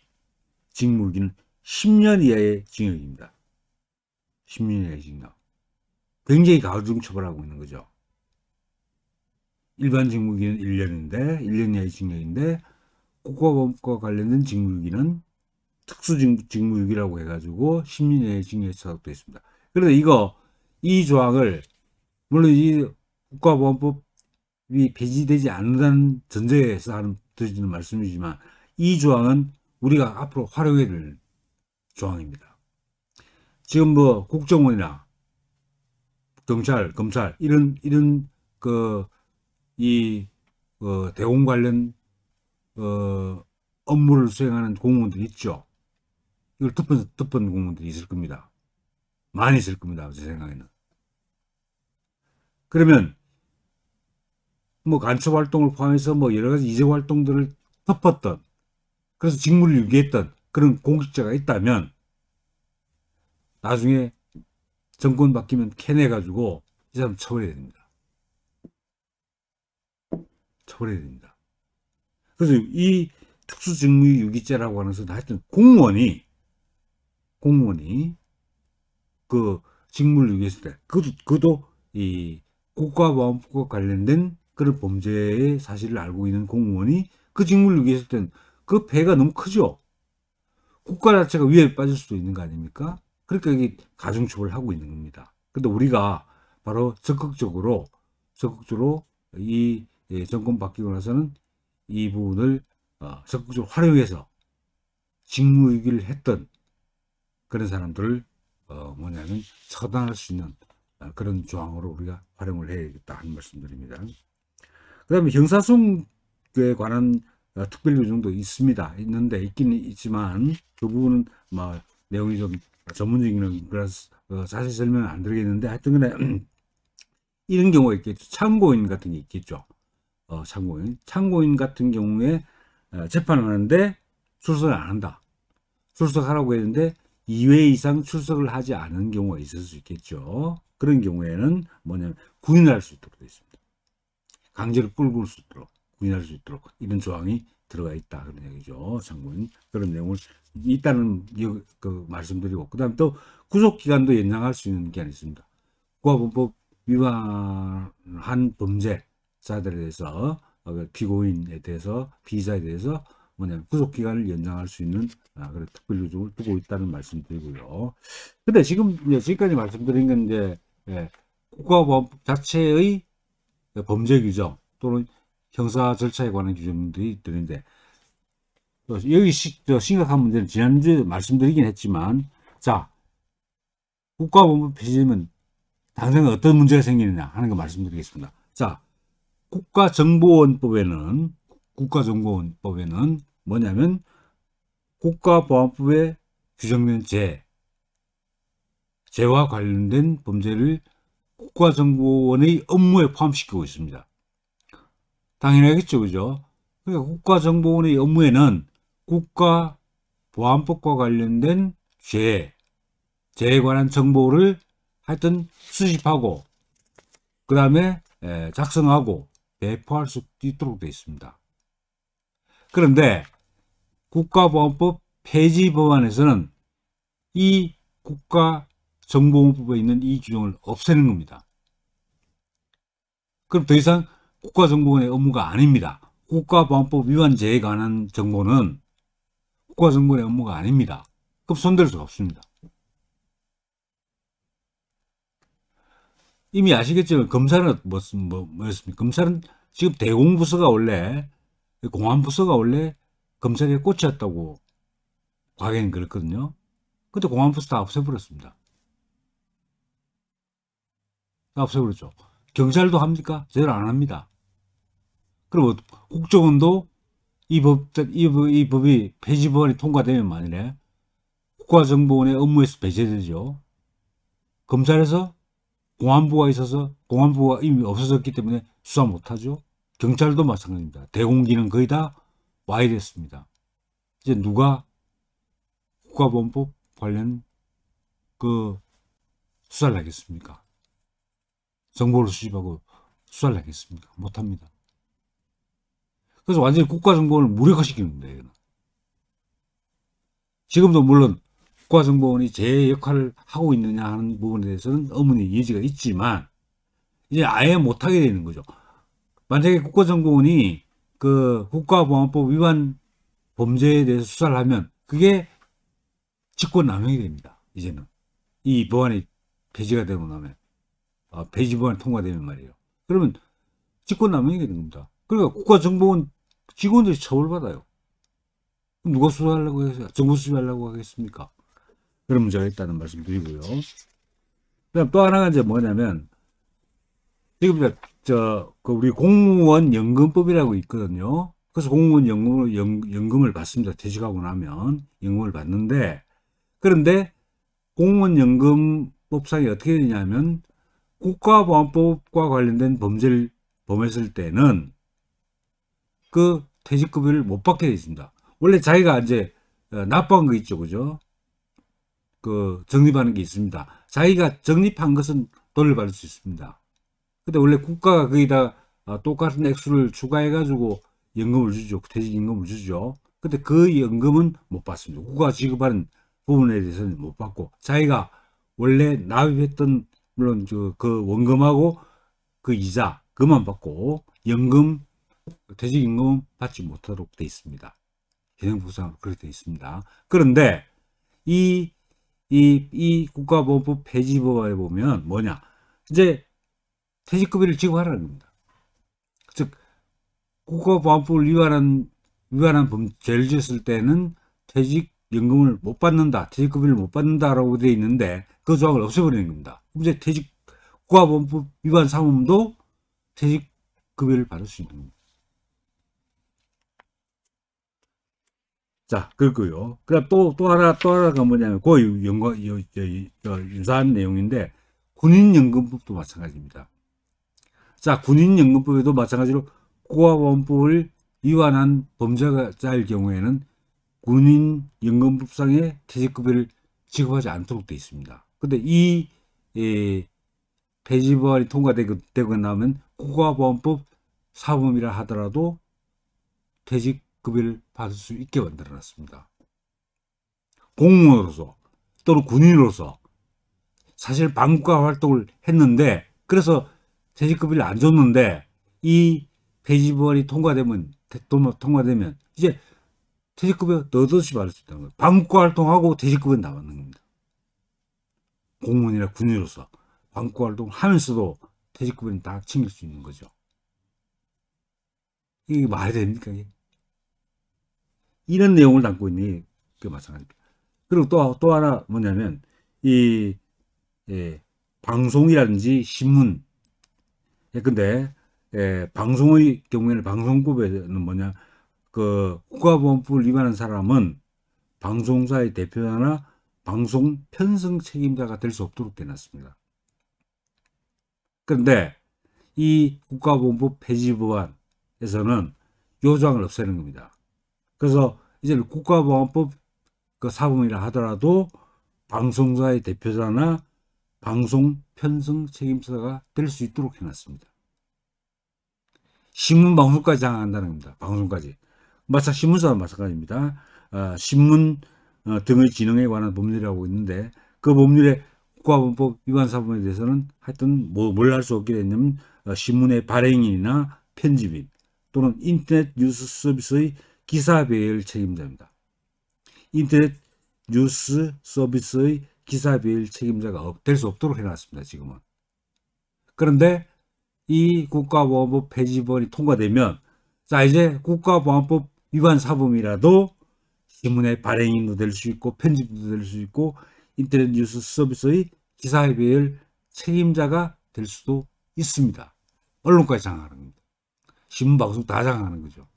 10년 이하의 징역입니다. 10년 이하의 징역. 굉장히 가중 처벌하고 있는 거죠. 일반 직무유기는 1년인데 1년 이하의 징역인데 국가보안법과 관련된 직무유기는 특수직무유기라고 해가지고 10년 이하의 징역에 처하게 있습니다. 그런데 이 조항을 물론 이 국가보안법이 폐지되지 않는다는 전제에서 드리는 말씀이지만 이 조항은 우리가 앞으로 활용해야 될 조항입니다. 지금 뭐 국정원이나 경찰, 검찰 이런 대공 관련 업무를 수행하는 공무원들이 있죠. 이걸 덮은 공무원들이 있을 겁니다. 많이 있을 겁니다. 제 생각에는. 그러면 뭐 간첩 활동을 포함해서 뭐 여러 가지 이적 활동들을 덮었던, 그래서 직무를 유기했던 그런 공직자가 있다면 나중에 정권 바뀌면 캐내가지고 이 사람 처벌해야 됩니다. 처벌해야 됩니다. 그래서 이 특수직무유기죄라고 하는 것은 하여튼 공무원이 그 직무를 유기했을 때 그도 이 국가보안법과 관련된 그런 범죄의 사실을 알고 있는 공무원이 그 직무를 유기했을 때는 그 폐해가 너무 크죠. 국가 자체가 위협에 빠질 수도 있는 거 아닙니까? 그러니까 이게 가중처벌을 하고 있는 겁니다. 근데 우리가 바로 적극적으로 이 정권 바뀌고 나서는 이 부분을 적극적으로 활용해서 직무유기를 했던 그런 사람들을 뭐냐면 처단할 수 있는 그런 조항으로 우리가 활용을 해야겠다 하는 말씀드립니다. 그 다음에 형사소송에 관한 특별 규정도 있긴 있지만 그 부분은 뭐 내용이 좀 전문적인 그래서 자세히 설명은 안 드리겠는데, 하여튼 간에 이런 경우가 있겠죠. 참고인 같은 게 있겠죠. 참고인 같은 경우에 재판을 하는데 출석을 안 한다. 출석하라고 했는데 2회 이상 출석을 하지 않은 경우가 있을 수 있겠죠. 그런 경우에는 뭐냐면 구인할 수 있도록 되어 있습니다. 강제로 끌고 올 수 있도록, 구인할 수 있도록 이런 조항이 들어가 있다 그런 얘기죠. 참고인 그런 내용을 있다는 그 말씀드리고, 그 다음 또 구속기간도 연장할 수 있는 기한이 있습니다. 국가보안법 위반한 범죄자들에 대해서 피고인에 대해서 피의자에 대해서 뭐냐면 구속기간을 연장할 수 있는 그런 특별규정을 두고 있다는 말씀드리고요. 근데 지금까지 말씀드린 건 이제 국가보안법 자체의 범죄 규정 또는 형사 절차에 관한 규정들이 있는데, 여기 심각한 문제는 지난주에 말씀드리긴 했지만, 자, 국가보안법 폐지되면 당장 어떤 문제가 생기느냐 하는 거 말씀드리겠습니다. 자, 국가정보원법에는 뭐냐면 국가보안법에 규정된 죄와 관련된 범죄를 국가정보원의 업무에 포함시키고 있습니다. 당연하겠죠, 그죠? 그러니까 국가정보원의 업무에는 국가보안법과 관련된 죄에 관한 정보를 하여튼 수집하고 그 다음에 작성하고 배포할 수 있도록 되어 있습니다. 그런데 국가보안법 폐지 법안에서는 이 국가정보원법에 있는 이 규정을 없애는 겁니다. 그럼 더 이상 국가정보원의 업무가 아닙니다. 국가보안법 위반죄에 관한 정보는 국가정보원의 업무가 아닙니다. 그럼 손댈 수가 없습니다. 이미 아시겠지만 검찰은 뭐였습니까? 검찰은 지금 공안부서가 원래 검찰의 꽃이었다고 과거에는 그랬거든요. 근데 공안부서 다 없애버렸습니다. 다 없애버렸죠. 경찰도 합니까? 제대로 안 합니다. 그리고 국정원도 이 법이 폐지 법안이 통과되면 만일에 국가정보원의 업무에서 배제되죠. 검찰에서 공안부가 있어서 공안부가 이미 없어졌기 때문에 수사 못하죠. 경찰도 마찬가지입니다. 대공기는 거의 다 와야 됐습니다. 이제 누가 국가보안법 관련 그 수사를 하겠습니까? 정보를 수집하고 수사를 하겠습니까? 못합니다. 그래서 완전히 국가정보원을 무력화시키는 거예요. 지금도 물론 국가정보원이 제 역할을 하고 있느냐 하는 부분에 대해서는 의문의 여지가 있지만 이제 아예 못하게 되는 거죠. 만약에 국가정보원이 그 국가보안법 위반 범죄에 대해서 수사를 하면 그게 직권남용이 됩니다. 이제는 이 법안이 폐지가 되고 나면 폐지 법안이 통과되면 말이에요. 그러면 직권남용이 되는 겁니다. 그러니까 국가정보원 직원들이 처벌받아요. 그럼 누가 수사하려고 해서 정보 수집하려고 하겠습니까? 그런 문제가 있다는 말씀 드리고요. 그다음 또 하나가 이제 뭐냐면 지금 우리 공무원 연금법이라고 있거든요. 그래서 공무원 연금을 받습니다. 퇴직하고 나면 연금을 받는데, 그런데 공무원 연금 퇴직급여법상이 어떻게 되냐면 국가보안법과 관련된 범죄를 범했을 때는 그 퇴직급여를 못 받게 되어 있습니다. 원래 자기가 이제 납부한 거 있죠, 그죠? 그 적립하는 게 있습니다. 자기가 적립한 것은 돌려받을 수 있습니다. 근데 원래 국가가 거기다 똑같은 액수를 추가해가지고 연금을 주죠. 퇴직임금을 주죠. 근데 그 연금은 못 받습니다. 국가가 지급하는 부분에 대해서는 못 받고, 자기가 원래 납입했던, 물론 그 원금하고 그 이자, 그만 받고, 연금, 퇴직임금 받지 못하도록 되어 있습니다. 현행법상으로 그렇게 되어 있습니다. 그런데 이 국가보험법 폐지법에 보면 뭐냐, 이제 퇴직급여를 지급하라는 겁니다. 즉 국가보안법을 위반한 범죄를 지었을 때는 퇴직연금을 못 받는다, 퇴직급여를 못 받는다라고 되어 있는데 그 조항을 없애버리는 겁니다. 이제 국가보안법 위반 사범도 퇴직급여를 받을 수 있는 겁니다. 자, 그렇고요. 그다음 또 하나가 뭐냐면 그 유사한 내용인데 군인연금법도 마찬가지입니다. 자, 군인연금법에도 마찬가지로 국가보안법을 위반한 범죄자일 경우에는 군인연금법상의 퇴직급여를 지급하지 않도록 되어 있습니다. 근데 이 폐지법안이 통과되고 나면 국가보안법 사범이라 하더라도 퇴직급여를 받을 수 있게 만들어놨습니다. 공무원으로서 또는 군인으로서 사실 반국가 활동을 했는데, 그래서 퇴직급여를 안 줬는데 이 폐지법안이 통과되면 이제 퇴직급여 너도시 받을 수 있다는 거예요. 반국가 활동하고 퇴직급여 나가는 겁니다. 공무원이나 군인으로서 반국가 활동을 하면서도 퇴직급여는 다 챙길 수 있는 거죠. 이게 말이 됩니까? 이게? 이런 내용을 담고 있는 게 마찬가지입니다. 그리고 또 하나 뭐냐면 방송이라든지 신문. 근데 방송의 경우에는 방송법에는 뭐냐, 그 국가보안법을 위반한 사람은 방송사의 대표자나 방송 편성 책임자가 될 수 없도록 되어놨습니다. 그런데 이 국가보안법 폐지법안에서는 요 조항을 없애는 겁니다. 그래서 이제 국가보안법 그 사범이라 하더라도 방송사의 대표자나 방송 편성 책임자가 될 수 있도록 해놨습니다. 신문 방송까지 장악한다는 겁니다. 방송까지. 신문사와 마찬가지입니다. 신문 등의 진흥에 관한 법률이라고 있는데 그 법률에 국가보안법 위반 사범에 대해서는 하여튼 뭘 할 수 없게 됐냐면 신문의 발행인이나 편집인 또는 인터넷 뉴스 서비스의 기사 배열 책임자입니다. 인터넷 뉴스 서비스의 기사 배열 책임자가 될 수 없도록 해놨습니다. 지금은. 그런데 이 국가보안법 폐지법이 통과되면, 자, 이제 국가보안법 위반 사범이라도 신문의 발행인도 될 수 있고 편집도 될 수 있고 인터넷 뉴스 서비스의 기사 배열 책임자가 될 수도 있습니다. 언론까지 장악하는 겁니다. 신문 방송 다 장악하는 거죠.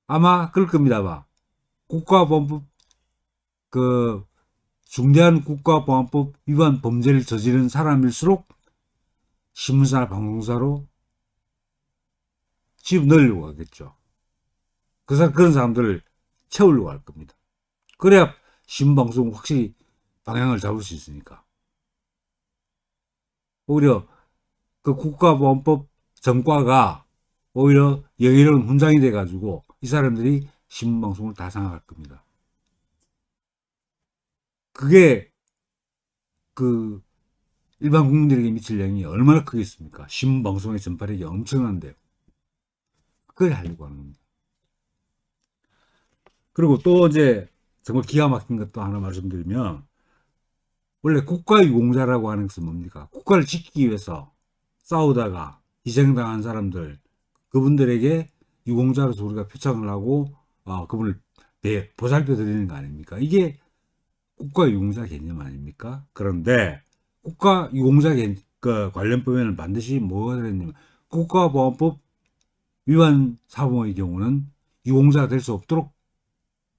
아마 그럴 겁니다. 아마 국가보안법 중대한 국가보안법 위반 범죄를 저지른 사람일수록 신문사나 방송사로 집 넣으려고 하겠죠. 그런 사람들을 채우려고 할 겁니다. 그래야 신문방송 확실히 방향을 잡을 수 있으니까. 오히려 그 국가보안법 전과가 오히려 영예로운 훈장이 돼가지고 이 사람들이 신문방송을 다 장악할 겁니다. 그게 그 일반 국민들에게 미칠 영향이 얼마나 크겠습니까? 신문방송의 전파력이 엄청난데요. 그걸 하려고 하는 겁니다. 그리고 또 이제 정말 기가 막힌 것도 하나 말씀드리면, 원래 국가유공자라고 하는 것은 뭡니까? 국가를 지키기 위해서 싸우다가 희생당한 사람들, 그분들에게 유공자로서 우리가 표창을 하고 그분을 보살펴 드리는 거 아닙니까? 이게 국가유공자 개념 아닙니까? 그런데 국가유공자 관련법에는 반드시 뭐가 들어있냐면 국가보안법 위반 사범의 경우는 유공자가 될 수 없도록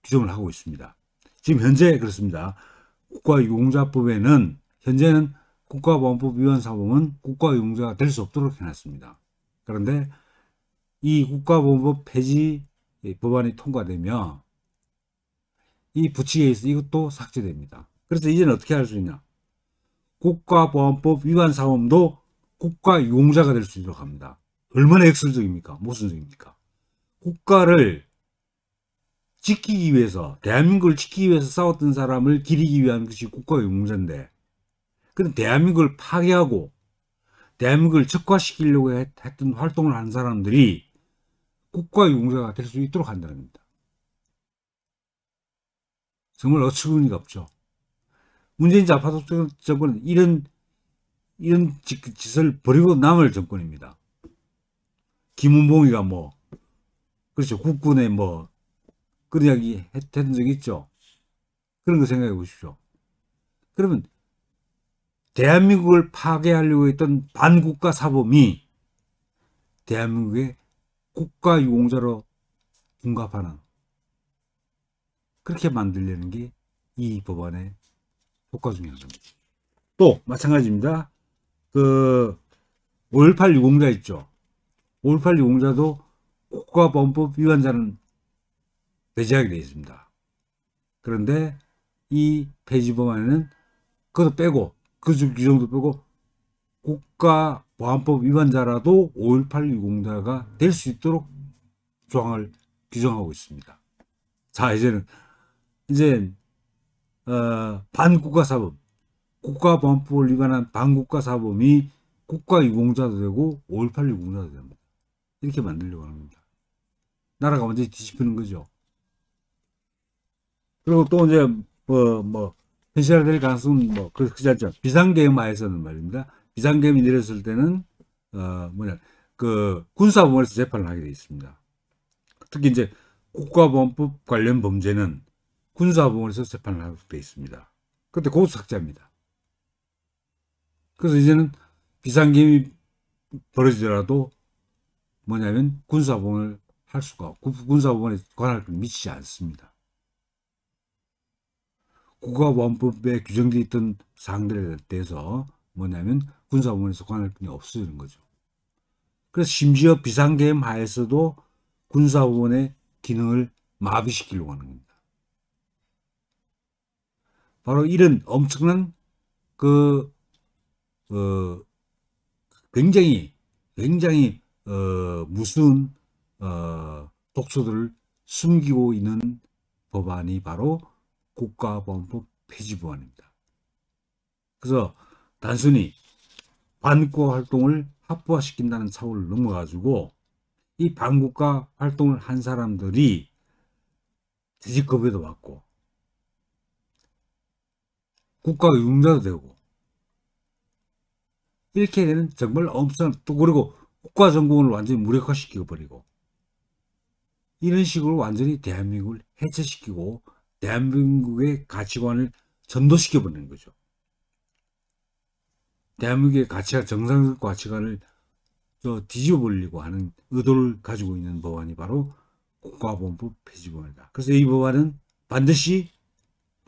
규정을 하고 있습니다. 지금 현재 그렇습니다. 국가유공자법에는 현재는 국가보안법 위반 사범은 국가유공자가 될 수 없도록 해놨습니다. 그런데 이 국가보안법 폐지 법안이 통과되면 이 부칙에 있어 이것도 삭제됩니다. 그래서 이제는 어떻게 할 수 있냐? 국가보안법 위반 사범도 국가유공자가 될 수 있도록 합니다. 얼마나 역설적입니까? 모순적입니까? 국가를 지키기 위해서, 대한민국을 지키기 위해서 싸웠던 사람을 기리기 위한 것이 국가유공자인데, 그런 대한민국을 파괴하고 대한민국을 적화시키려고 했던 활동을 한 사람들이 국가유공자가 될 수 있도록 한다는 겁니다. 정말 어처구니가 없죠. 문재인 좌파도 정권은 이런 짓을 버리고 남을 정권입니다. 김은봉이가 뭐, 그렇죠. 국군에 뭐, 그런 이야기 했던 적 있죠. 그런 거 생각해 보십시오. 그러면 대한민국을 파괴하려고 했던 반국가 사범이 대한민국의 국가유공자로 둔갑하는, 그렇게 만들려는 게 이 법안의 효과 중에 하나입니다. 또 마찬가지입니다. 그 5.18 유공자 있죠. 5.18 유공자도 국가보안법 위반자는 배제하게 되어 있습니다. 그런데 이 폐지 법안에는 그것도 빼고, 그 규정도 빼고, 국가보안법 위반자라도 5.18 유공자가 될 수 있도록 조항을 규정하고 있습니다. 자, 이제 반국가 사범, 국가보안법을 위반한 반국가 사범이 국가유공자도 되고 5.18 유공자도 됩니다. 이렇게 만들려고 합니다. 나라가 완전히 뒤집히는 거죠. 그리고 또 이제 현실화될 가능성은 그렇지 않죠. 비상계엄하에서는 말입니다. 비상계엄이 내렸을 때는 그 군사법원에서 재판을 하게 되어 있습니다. 특히 이제 국가보안법 관련 범죄는 군사법원에서 재판을 하게 되어 있습니다. 그때 그것도 삭제합니다. 그래서 이제는 비상계엄이 벌어지더라도 뭐냐면 군사법원을 할 수가 없고, 군사법원에 관할 건 미치지 않습니다. 국가보안법에 규정되어 있던 사항들에 대해서 뭐냐면 군사법원에서 관할 권이 없어지는 거죠. 그래서 심지어 비상계엄 하에서도 군사법원의 기능을 마비시키려고 하는 겁니다. 바로 이런 엄청난 굉장히 무서운 독소들을 숨기고 있는 법안이 바로 국가보안법 폐지 법안입니다. 그래서 단순히 반국가 활동을 합법화시킨다는 차원을 넘어가지고 이 반국가 활동을 한 사람들이 퇴직급여도 받고 국가유공자도 되고 이렇게 되는 정말 엄청난, 또 그리고 국가정공을 완전히 무력화시켜 버리고 이런 식으로 완전히 대한민국을 해체시키고 대한민국의 가치관을 전도시켜 버리는 거죠. 대한민국의 가치관, 정상적 가치관을 뒤집어 버리려고 하는 의도를 가지고 있는 법안이 바로 국가보안법 폐지 법안이다. 그래서 이 법안은 반드시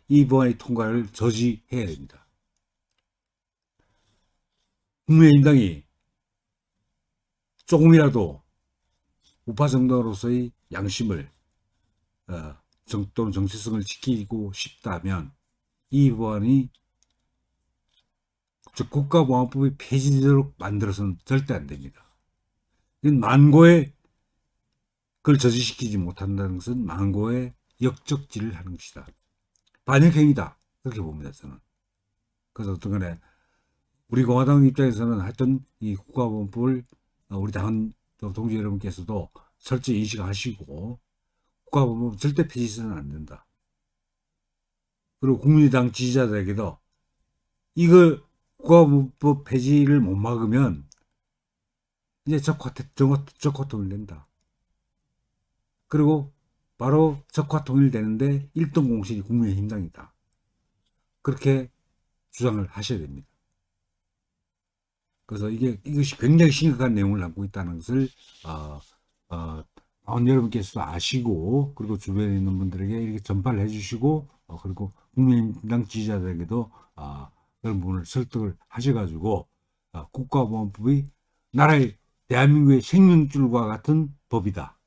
이 법안의 통과를 저지해야 됩니다. 국민의힘당이 조금이라도 우파 정당으로서의 양심을 또는 정체성을 지키고 싶다면 이 법안이 국가보안법이 폐지되도록 만들어서는 절대 안 됩니다. 만고에 그걸 저지시키지 못한다는 것은 만고의 역적질을 하는 것이다. 반역행위다. 그렇게 봅니다, 저는. 그래서 어떤 간에 우리 공화당 입장에서는 하여튼 이 국가보안법을 우리 당 동지 여러분께서도 철저히 인식하시고 국가보안법 절대 폐지해서는 안 된다. 그리고 국민의당 지지자들에게도 이거 국가보안법 폐지를 못 막으면 이제 적화통일 된다. 그리고 바로 적화통일 되는데 1등 공신이 국민의힘당이다. 그렇게 주장을 하셔야 됩니다. 그래서 이것이 굉장히 심각한 내용을 담고 있다는 것을 여러분께서도 아시고, 그리고 주변에 있는 분들에게 이렇게 전파를 해주시고, 그리고 국민의당 지지자들에게도 그런 부분을 설득을 하셔가지고 국가보안법이 나라의 대한민국의 생명줄과 같은 법이다.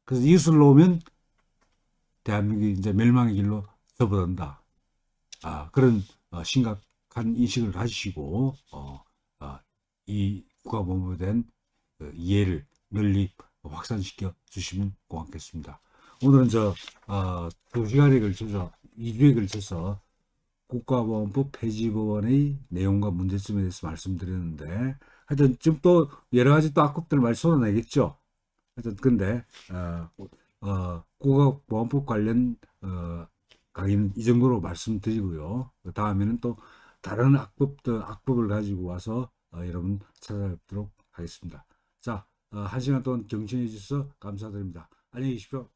그래서 이것을 놓으면 대한민국이 이제 멸망의 길로 접어든다. 그런 심각한 인식을 가지시고 이 국가보안법에 대한 이해를 널리 확산시켜 주시면 고맙겠습니다. 오늘은 2시간에 걸쳐서 2주에 걸쳐서 국가보안법 폐지법안의 내용과 문제점에 대해서 말씀드렸는데, 하여튼 지금 또 여러 가지 또 악법들 많이 쏟아내겠죠. 하여튼 근데 국가보안법 관련 강의는 이 정도로 말씀드리고요. 다음에는 또 다른 악법을 가지고 와서 여러분 찾아뵙도록 하겠습니다. 자, 1시간 동안 경청해 주셔서 감사드립니다. 안녕히 계십시오.